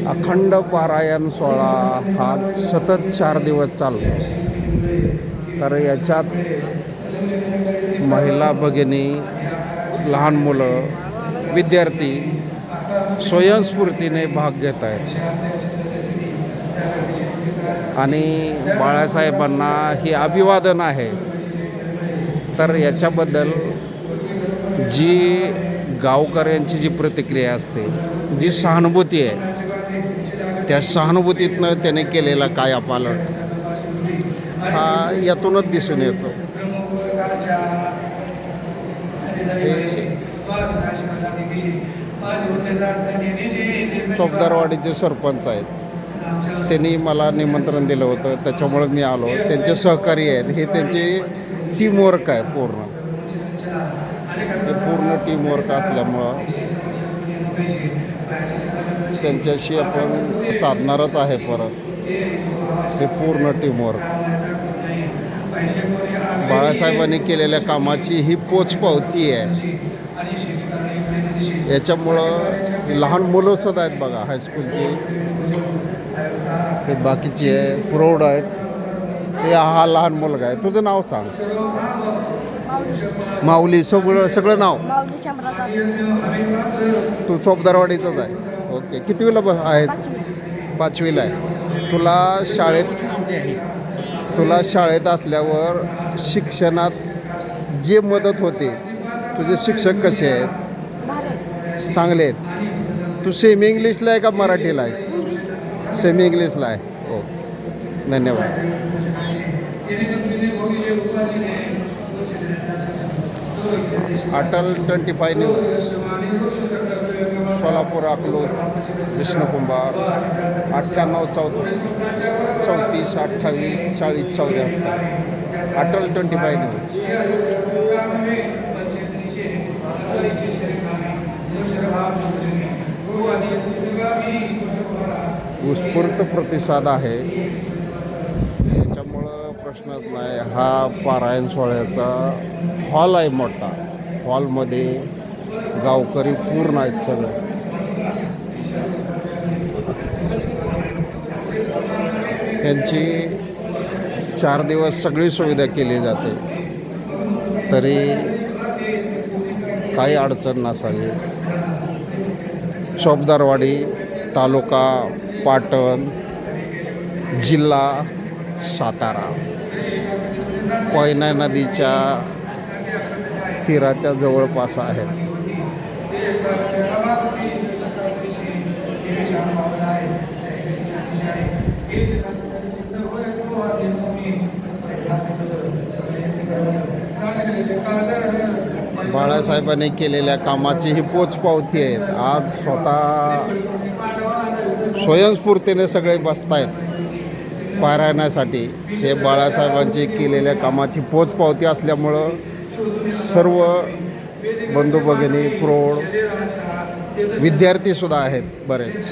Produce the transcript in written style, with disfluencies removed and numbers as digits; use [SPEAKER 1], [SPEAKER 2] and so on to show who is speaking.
[SPEAKER 1] अखंड पारायण सोहळा हा सतत 4 दिवस चालतो. तर याच्यात महिला भगिनी, लहान मुलं, विद्यार्थी स्वयंस्फूर्तीने भाग घेत आहेत आणि बाळासाहेबांना हे अभिवादन आहे. तर याच्याबद्दल जी गावकऱ्यांची जी प्रतिक्रिया असते, जी सहानुभूती आहे, त्या सहानुभूतीतनं त्याने केलेला कायापालट हा यातूनच दिसून येतो. चोपदारवाडीचे सरपंच आहेत, त्यांनी मला निमंत्रण दिलं होतं, त्याच्यामुळे मी आलो. त्यांचे सहकारी आहेत, हे त्यांची टीमवर्क आहे पूर्ण. हे पूर्ण टीमवर्क असल्यामुळं त्यांच्याशी आपण साधणारच आहे परत. हे पूर्ण टीमवर्क. बाळासाहेबांनी केलेल्या कामाची ही पोचपावती आहे. याच्यामुळं लहान मुलंसुद्धा आहेत बघा, हायस्कूलची, हे बाकीची आहे, प्रौढ आहेत. हे हा लहान मुलगा आहे. तुझं नाव सांग. माऊली. सगळं नाव. तू चोपदारवाडीचाच आहे. ओके. कितवीला आहेत? 5वीला आहे. तुला शाळेत असल्यावर शिक्षणात जे मदत होते, तुझे शिक्षक कसे आहेत? चांगले आहेत. तू सेमी इंग्लिशला आहे का मराठीला आहेस? सेमी इंग्लिशला आहे. ओके, धन्यवाद. अटल 25 न्यूज, सोलापूर, अकलूज, विष्णुकुंभार. 98 34 28 40 74. अटल 25 न्यूज. उत्स्फूर्त प्रतिसाद आहे. त्याच्यामुळं प्रश्नच नाही. हा पारायण सोहळ्याचा हॉल आहे मोठा. हॉलमध्ये गावकरी पूर्ण आहेत सगळे. यांची 4 दिवस सगळी सुविधा केली जाते, तरी काही अडचण नसावी. चोपदारवाडी, तालुका पाटण, जिल्हा सातारा, कोयना नदीच्या तीराच्या जवळपास आहेत. बाळासाहेबांनी केलेल्या कामाची ही पोचपावती आहे. आज स्वतः स्वयंस्फूर्तीने सगळे बसतायत पारायणासाठी. हे बाळासाहेबांची केलेल्या कामाची पोचपावती असल्यामुळं सर्व बंधू भगिनी, प्रौढ, विद्यार्थीसुद्धा आहेत बरेच.